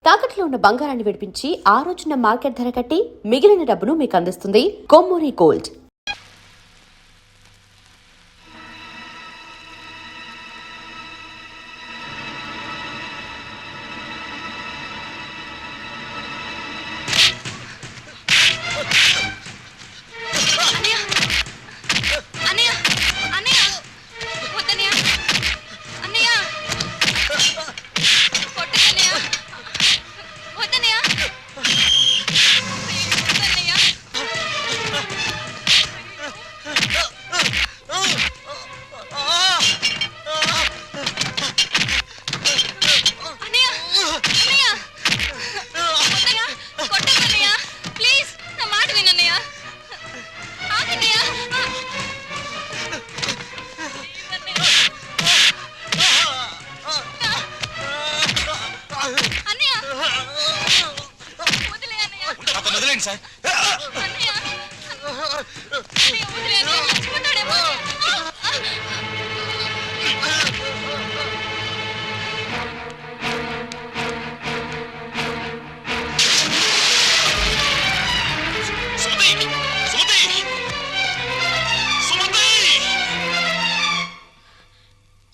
తాకట్లో ఉన్న బంగారాన్ని విడిపించి ఆ రోజున మార్కెట్ ధర కట్టి మిగిలిన డబ్బును మీకు అందిస్తుంది కొమ్మూరి గోల్డ్.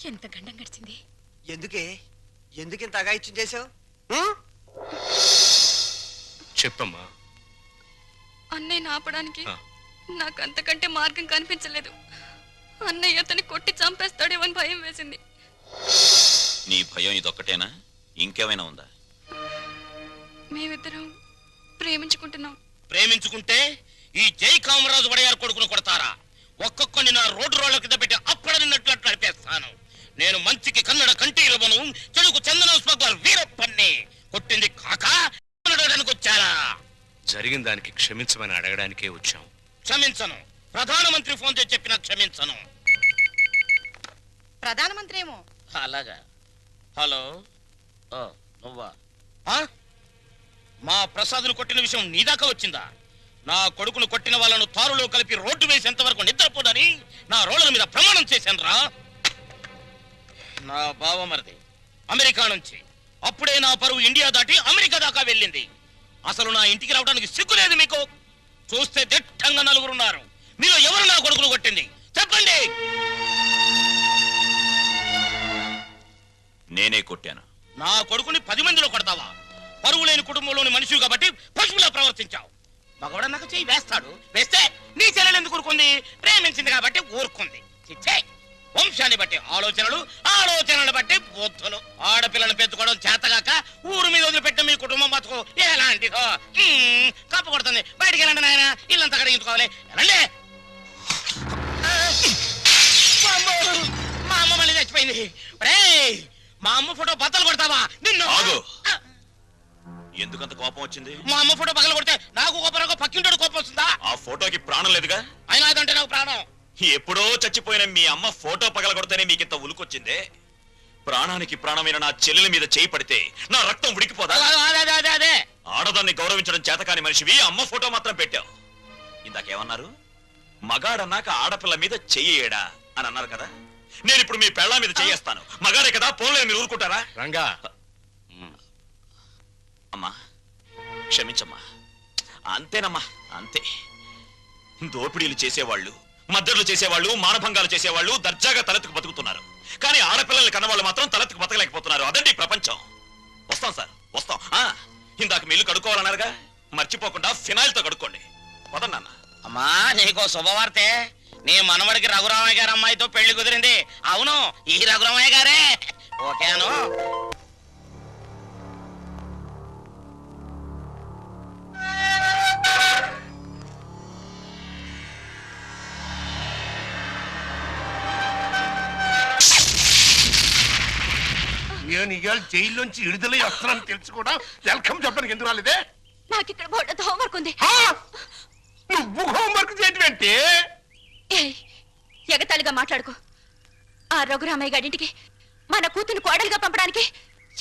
ఎంత గండం గడిచింది. ఎందుకింత అగాయిత్యం చేసావు? చెప్పమ్మా. అన్నయ్యని ఆపడానికి నాకు అంతకంటే మార్గం కనిపించలేదు. అన్నయ్య అతన్ని కొట్టి చంపేస్తాడేమో అని భయం వేసింది. నీ భయం ఇదొక్కటేనా? ఇంకేమైనా ఉందా? మేమిద్దరం ప్రేమించుకుంటున్నాం. ప్రేమించుకుంటే ఈ జై కామరాజు వడయారు కొడుకును కొడతారా? ఒక్కొక్కని నా రోడ్డు రోడ్ల కింద పెట్టి అప్పడనిన్నట్లు అట్లా నడిపేస్తాను. నేను మంచికి కన్నడ కంటీరవను, చెడుకు చందనం స్మగ్లర్ వీరప్పన్ని. కొట్టింది కాక వచ్చారా? జరిగిన దానికి క్షమించమని అడగడానికే వచ్చాం. క్షమించను. ప్రధానమంత్రి ఫోన్ చేసి చెప్పినా క్షమించను. ప్రధానమంత్రి ఏమో. అలాగా. హలో, నువ్వా? మా ప్రసాద్ను కొట్టిన విషయం నీ దాకా వచ్చిందా? నా కొడుకును కొట్టిన వాళ్ళను తారులో కలిపి రోడ్డు వేసేంత వరకు నిద్రపోదని నా రోడ్ల మీద ప్రమాణం చేశాను రా. నా బావమరిది అమెరికా నుంచి అప్పుడే నా పరువు ఇండియా దాటి అమెరికా దాకా వెళ్ళింది. అసలు నా ఇంటికి రావడానికి సిగ్గులేదు మీకు? చూస్తే దిట్టంగా నలుగురున్నారు. మీరు ఎవరు నా కొడుకును కొట్టింది చెప్పండి. నేనే కొట్టాను. నా కొడుకుని 10 మందిలో కొడతావా? పరువు లేని కుటుంబంలోని మనిషి కాబట్టి పశువులా ప్రవర్తించావు. మగవాడు నాకు చెయ్యి వేస్తాడు. వేస్తే నీ చెల్లెలు ఎందుకు ఊరుకుంది? ప్రేమించింది కాబట్టి ఊరుకుంది. చిచ్చే, వంశాన్ని బట్టి ఆలోచనలు, ఆలోచనలు బట్టి బుద్ధులు. ఆడపిల్లను పెంచుకోవడం చేతగాక ఊరు మీద వదిలిపెట్టిన మీ కుటుంబం బతుకు ఎలాంటిదో. కప్పు కొడుతుంది. బయటికి వెళ్ళండి నాయన, ఇల్లంతా కడిగించుకోవాలి. రండి. మా అమ్మ మళ్ళీ చచ్చిపోయింది. మా అమ్మ ఫోటో బద్దలు కొడతావా? నిన్ను ఎందుకంత కోపం వచ్చింది? మా అమ్మ ఫోటో పగల కొడితే నాకు కోపం, పక్కింటోడు కోపం వస్తుందా? ఆ ఫోటోకి ప్రాణం లేదుగా. అయినా అదంటే నాకు ప్రాణం. ఎప్పుడో చచ్చిపోయిన మీ అమ్మ ఫోటో పగల కొడితేనే మీకింత ఉలుకొచ్చిందే. ప్రాణానికి ప్రాణమైన నా చెల్లెల మీద చేయి పడితే నా రక్తం ఉడికిపోదా? అదే ఆడదాన్ని గౌరవించడం చేతకాని మనిషివి అమ్మ ఫోటో మాత్రం పెట్టావు. ఇందాకేమన్నారు? మగాడన్నాక ఆడపిల్ల మీద చెయ్యేడా అని అన్నారు కదా. నేను ఇప్పుడు మీ పెళ్ళ మీద చెయ్యేస్తాను. మగాడే కదా, పోలే మీరు ఊరుకుంటారా? రంగా, అమ్మా క్షమించమ్మా. అంతేనమ్మా, అంతే. దోపిడీలు చేసేవాళ్ళు, మద్దతులు చేసేవాళ్ళు, మానభంగాలు చేసేవాళ్ళు దర్జాగా తలెత్తుకు బతుకుతున్నారు. కానీ ఆడపిల్లల్ని కన్నవాళ్ళు మాత్రం తలెత్తుకు బతకలేకపోతున్నారు. అదండి ప్రపంచం. వస్తాం సార్, వస్తాం. ఇందాక మిల్లు కడుక్కోవాలన్నారుగా, మర్చిపోకుండా ఫినాయిల్తో కడుక్కోండి. వదన్నా. అమ్మా, నీకో శుభవార్తే. నీ మనవడికి రఘురామయ్య గారి అమ్మాయితో పెళ్లి కుదిరింది. అవును, ఈ రఘురామయ్య గారే. ఓకేను. నేను ఇవాళ జైల్లోంచి విడుదలై వస్తున్నాను తెలుసు కూడా వెల్కమ్ చెప్పడానికి ఎందుకు రాలేదే? నాకు ఇక్కడ బోర్డు హోంవర్క్ ఉంది. నువ్వు హోంవర్క్ చేయటమేంటి? ఎగతాళిగా మాట్లాడుకో. ఆ రఘురామయ్య గారింటికి మన కూతురు కోడలుగా పంపడానికి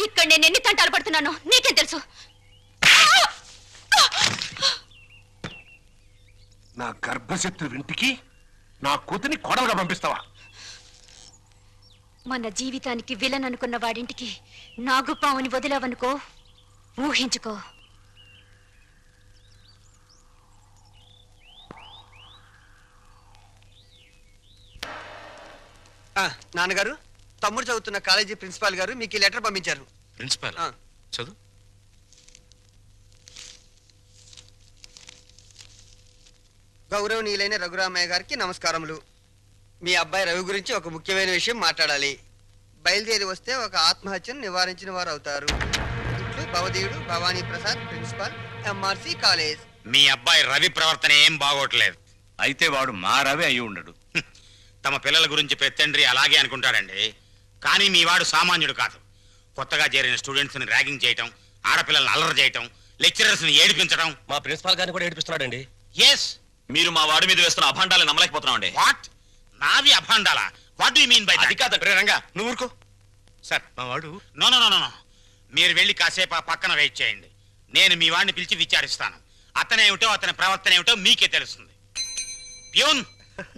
ఇక్కడ నేను ఎన్ని తంటాలు పడుతున్నానో నీకేం తెలుసు? నా గర్భశత్రు ఇంటికి నా కూతుని కోడలుగా పంపిస్తావా? మన జీవితానికి విలన్ అనుకున్న వాడింటికి నాగుపావుని వదిలావనుకో, ఊహించుకో. నాన్నగారు, తమ్ముడు చదువుతున్న కాలేజీ ప్రిన్సిపాల్ గారు మీకు ఈ లెటర్ పంపించారు. ప్రిన్సిపాల్ ఆ. చదువు. గౌరవనీయులైన రఘురామయ్య గారికి నమస్కారములు. మీ అబ్బాయి రవి గురించి ఒక ముఖ్యమైన విషయం మాట్లాడాలి. బయలుదేరి వస్తే ఒక ఆత్మహత్యను నివారించిన వారు అవుతారు. ఇట్లు భవదీయుడు Bhavani Prasad, principal, MRC college. మీ అబ్బాయి రవి ప్రవర్తన ఏం బాగోట్లేదు. అయితే వాడు మా రవి అయి ఉండడు. తమ పిల్లల గురించి పెత్తండ్రి అలాగే అనుకుంటాడండి. కానీ మీ వాడు సామాన్యుడు కాదు. కొత్తగా చేరిన స్టూడెంట్స్ ని ర్యాగింగ్ చేయటం, ఆడపిల్లల్ని అల్లరి చేయటం, లెక్చరర్స్ ని ఏడిపించడం. మా ప్రిన్సిపాల్ గారిని కూడా ఏడిపిస్తున్నాడండి. ఎస్. మీరు మా వాడి మీద వేస్తున్న అభాండాలు నమ్మలేకపోతున్నామండి. వాట్? నావి అభాండాలా? What do you mean by అది కాదు రంగా నువ్వు ఊరుకో. సార్ మా వాడు నో నో నో నో. మీరు వెళ్ళి కాసేపు ఆ పక్కన వెయిట్ చేయండి. నేను మీ వాడిని పిలిచి విచారిస్తాను. అతనేమిటో అతని ప్రవర్తన ఏమిటో మీకే తెలుస్తుంది. ప్యూన్.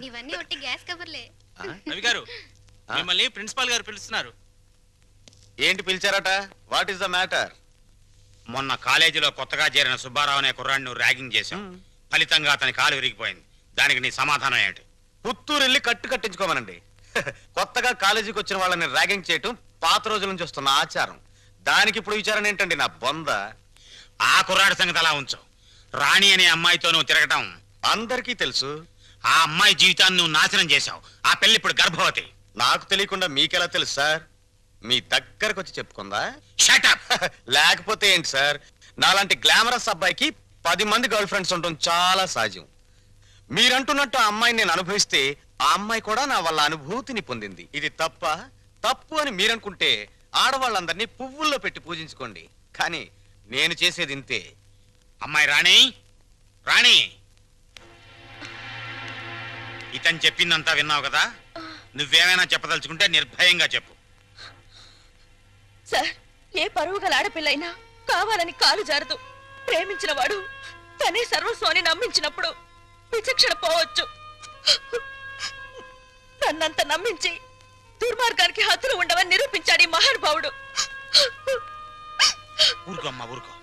ఇవన్నీ ఒట్టి గ్యాస్ కవర్లే. రవి గారు మిమ్మల్ని ప్రిన్సిపాల్ గారు పిలుస్తున్నారు. ఏంటి పిలిచారట? What is the matter? మొన్న కాలేజీలో కొత్తగా చేరిన సుబ్బారావు అనే కుర్రాడిని ర్యాగింగ్ చేశాం. ఫలితంగా అతని కాలు విరిగిపోయింది. దానికి నీ సమాధానం ఏంటి? పుత్తూరు వెళ్ళి కట్టించుకోమనండి. కొత్తగా కాలేజీకి వచ్చిన వాళ్ళని ర్యాగింగ్ చేయటం పాత రోజుల నుంచి వస్తున్న ఆచారం. దానికి ఇప్పుడు విచారణ ఏంటండి నా బొంద? ఆ కుర్రాడి సంగతి అలా ఉంచు. రాణి అనే అమ్మాయితో నువ్వు తిరగటం అందరికీ తెలుసు. ఆ అమ్మాయి జీవితాన్ని నువ్వు నాశనం చేశావు. ఆ పెళ్లి ఇప్పుడు గర్భవతి. నాకు తెలియకుండా మీకెలా తెలుసు సార్? మీ దగ్గరకు వచ్చి చెప్పుకుందా? Shut up. లేకపోతే ఏంటి సార్, నాలాంటి గ్లామరస్ అబ్బాయికి 10 మంది గర్ల్ ఫ్రెండ్స్ ఉండటం చాలా సహజం. మీరంటున్నట్టు ఆ అమ్మాయిని నేను అనుభవిస్తే ఆ అమ్మాయి కూడా నా వల్ల అనుభూతిని పొందింది. ఇది తప్పు అని మీరనుకుంటే ఆడవాళ్ళందరినీ పువ్వుల్లో పెట్టి పూజించుకోండి. కానీ నేను చేసేది ఇంతే. అమ్మాయి రాణి, రాణి, ఇతను చెప్పిందంతా విన్నావు కదా? నువ్వేమైనా చెప్పదలుచుకుంటే నిర్భయంగా చెప్పు. సార్, ఏ పరువు గల ఆడపిల్లైనా కావాలని కాలు జారదు. ప్రేమించిన వాడు తనే సర్వస్వాన్ని నమ్మించినప్పుడు విచక్షణ పోవచ్చు. నన్నంత నమ్మించి దుర్మార్గానికి హద్దులు ఉండవని నిరూపించాడు ఈ మహానుభావుడు. ఊరుకో అమ్మా, ఊరుకో.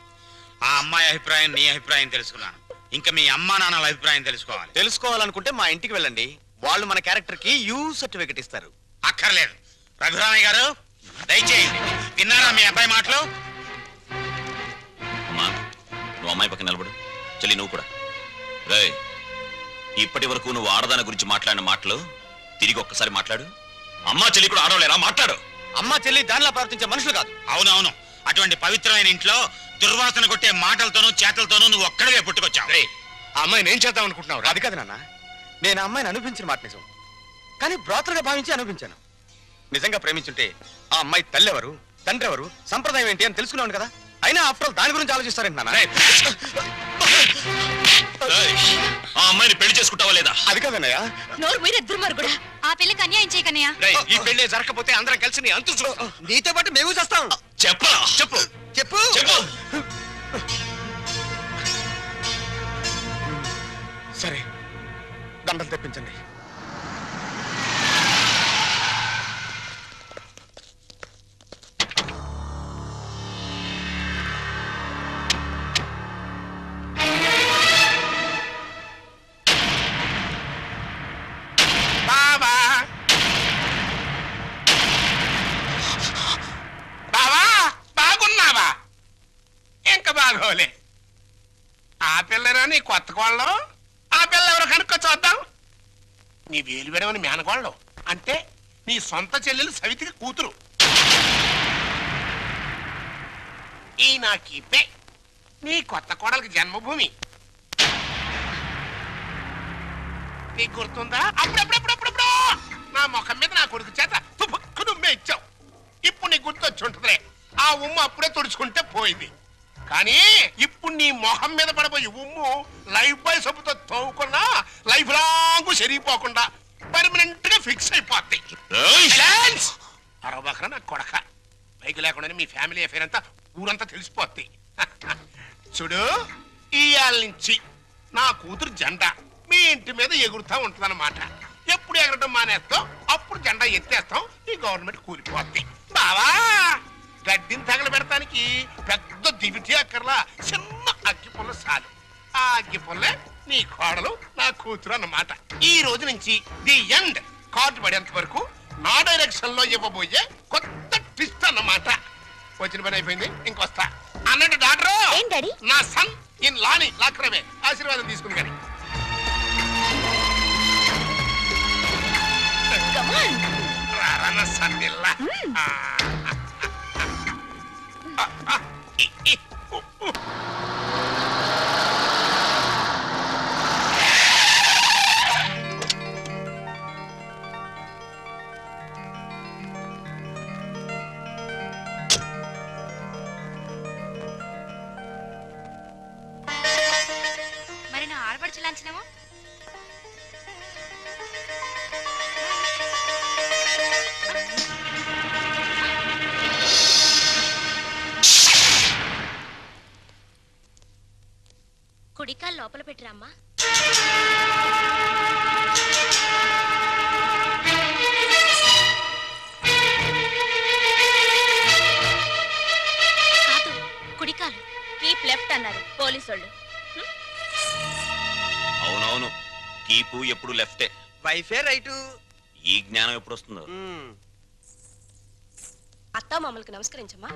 ఆ అమ్మాయి అభిప్రాయం నీ అభిప్రాయం తెలుసుకున్నాను. ఇంకా మీ అమ్మా నాన్నల అభిప్రాయం తెలుసుకోవాలి. తెలుసుకోవాలనుకుంటే మా ఇంటికి వెళ్ళండి. వాళ్ళు మన క్యారెక్టర్ కి యూ సర్టిఫికెట్ ఇస్తారు. అక్కర్లేదు. రఘురామయ్య గారు దయచేయండి. విన్నారా మీ అబ్బాయి మాటలు? అమ్మా, నువ్వు అమ్మాయి పక్కన నిలబడు. చెల్లి నువ్వు కూడా. రేయ్, ఇప్పటి వరకు నువ్వు ఆడదాని గురించి మాట్లాడిన మాటలు తిరిగి ఒక్కసారి మాట్లాడు. అమ్మా చెల్లి కూడా ఆడవలేరా? మాట్లాడు. అమ్మ చెల్లి దానిలా ప్రవర్తించే మనుషులు కాదు. అవునవును. అటువంటి పవిత్రమైన ఇంట్లో దుర్వాసన కొట్టే మాటలతోనూ చేతలతోనూ నువ్వు ఒక్కడే పుట్టుకొచ్చావు. ఆ అమ్మాయిని ఏం చేద్దాం అనుకుంటున్నావు? అది కాదు నాన్న, నేను ఆ అమ్మాయిని అనిపించిన మాట నిజం. కానీ బ్రాతలుగా భావించి అనిపించాను. నిజంగా ప్రేమించుంటే ఆ అమ్మాయి తల్లి ఎవరు, తండ్రి ఎవరు, సంప్రదాయం ఏంటి అని తెలుసుకున్నాను కదా. అయినా ఆఫ్టర్ ఆల్ దాని గురించి ఆలోచిస్తారేంటి నాన్న? ఆ అమ్మాయిని పెళ్లి చేసుకుంటావా లేదా? అది కాదన్నయ్య. నోరు మీరే దుర్మార్గుడా. ఆ పిల్లకి అన్యాయం చేయకనయ్యా. ఈ పెళ్లి జరగకపోతే అందరం కలిసి నీ అంతు చూస్తాం. నీతో పాటు మేము చేస్తాం. చెప్పరా? చెప్పు చెప్పు చెప్పు. సరే, దండలు తెప్పించండి. బావా బావా, బాగున్నావా? ఇంకా బాగోలే. ఆ పిల్లరా నీ కొత్త కోళ్ళం? ఆ పిల్ల ఎవరో కనుక్కో చూద్దాం. నీ వేలు విడవని మేనకోళ్ళం అంటే నీ సొంత చెల్లెలు సవితికి కూతురు. ఈ నా కీపే నీ కొత్త కోడలకి జన్మభూమి. నీకు గుర్తుందా? అప్పుడప్పుడప్పుడప్పుడు నా ముఖం మీద నా కొడుకు చేత తుపుక్కు నుమ్మే ఇచ్చావు. ఇప్పుడు నీకు గుర్తొచ్చి ఉంటుందిలే. ఆ ఉమ్ము అప్పుడే తుడుచుకుంటే పోయింది. కానీ ఇప్పుడు నీ మొహం మీద పడబోయి ఉమ్ము లైఫ్ బాయ్ సబ్బుతో తోవుకున్నా లైఫ్ లాంగ్ సరిగిపోకుండా పర్మనెంట్ గా ఫిక్స్ అయిపోద్ది. అరవబకరా నా కొడక. బైక్ లేకుండానే మీ ఫ్యామిలీ అఫేర్ అంతా ఊరంతా తెలిసిపోద్ది. చూడు, ఇయాల నుంచి నా కూతురు జెండా మీ ఇంటి మీద ఎగురుతా ఉంటుందన్నమాట. ఎప్పుడు ఎగరటం మానేస్తాం అప్పుడు జెండా ఎత్తేస్తాం. ఈ గవర్నమెంట్ కూలిపోద్ది. బావా గడ్డిని తగలబెడతానికి పెద్ద దివిటి అక్కర్లా, చిన్న అగ్గి పుల్ల చాలు. ఆ అగ్గి పుల్లే నీ కోడలు నా కూతురు అన్నమాట. ఈ రోజు నుంచి ది ఎండ్ కార్డు పడేంత వరకు నా డైరెక్షన్ లో ఇవ్వబోయే కొత్త ట్విస్ట్ అన్నమాట. వచ్చిన పని అయిపోయింది, ఇంకొస్తా అన్నట్టు డాక్టర్. ఏంటడి? నా సన్ ఇన్ లాని లాక్రమే ఆశీర్వాదం తీసుకుని కానీ రారన్న సన్నిల్లా. మరి నా ఆడపడుచు లాంఛనమో? కుడికాలు లోపల పెట్టిరమ్మా. కాదు, కుడికాలు. కీప్ లెఫ్ట్ అన్నారు పోలీసోళ్ళు. అవునవును, కీపు ఎప్పుడు లెఫ్టే. వైఫే రైటు. ఈ జ్ఞానం ఎప్పుడు వస్తుందో. అత్తా మామూలుకి నమస్కరించమ్మా.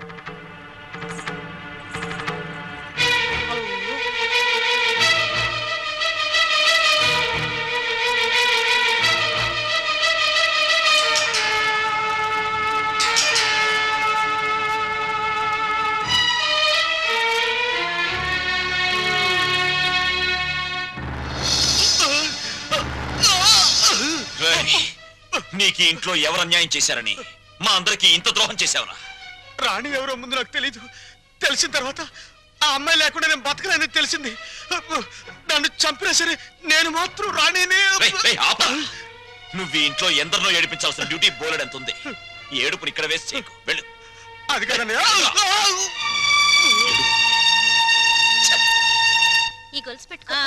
నీకు ఇంట్లో ఎవరు అన్యాయం చేశారని మా అందరికి ఇంత ద్రోహం చేశావురా? రాణి ఎవరో ముందు నాకు తెలీదు. తెలిసిన తర్వాత ఆ అమ్మాయి లేకుండా నేను బతకలేని తెలిసింది. నన్ను చంపినా సరే నేను మాత్రం రాణినే. నువ్వు ఈ ఇంట్లో ఎందరినో ఏడిపించాల్సిన డ్యూటీ బోలెడ్ ఎంత ఉంది. ఏడుపుని ఇక్కడ వేసి చేయకు, వెళ్ళు. అది కదండి. ఈ గొలుసు పెట్టుకో.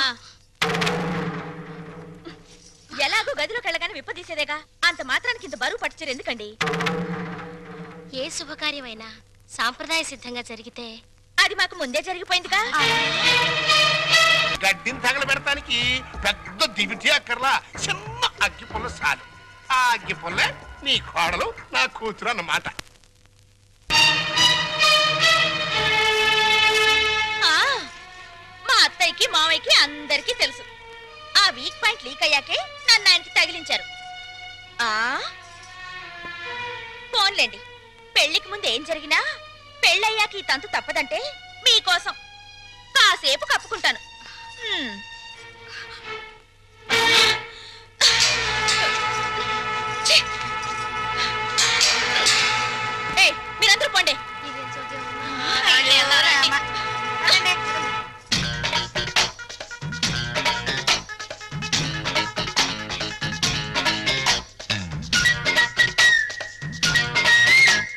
ఎలాగో గదిలోకి వెళ్ళగానే విప్పదీసేదేగా, అంత మాత్రానికి ఇంత బరువు పట్టుచారు ఎందుకండి? ఏ శుభకార్యమైనా సాంప్రదాయ సిద్ధంగా జరిగితే అది మాకు ముందే జరిగిపోయిందిగా. గడ్డిని తగలబెడతానికి పెద్ద దివిటి అక్కర్లా, చిన్న అగ్గి పుల్ల చాలు. ఆ అగ్గి పుల్లే నీ కోడలు నా కూతురు అన్నమాట. మా అత్తయ్యకి మావయ్యకి అందరికీ తెలుసు. ఆ వీక్ పాయింట్ లీక్ అయ్యాకే నన్ను ఆయనకి తగిలించారు. ఫోన్లేండి, పెళ్లికి ముందు ఏం జరిగినా పెళ్ళయ్యాక ఈ తంతు తప్పదంటే మీకోసం కాసేపు కప్పుకుంటాను.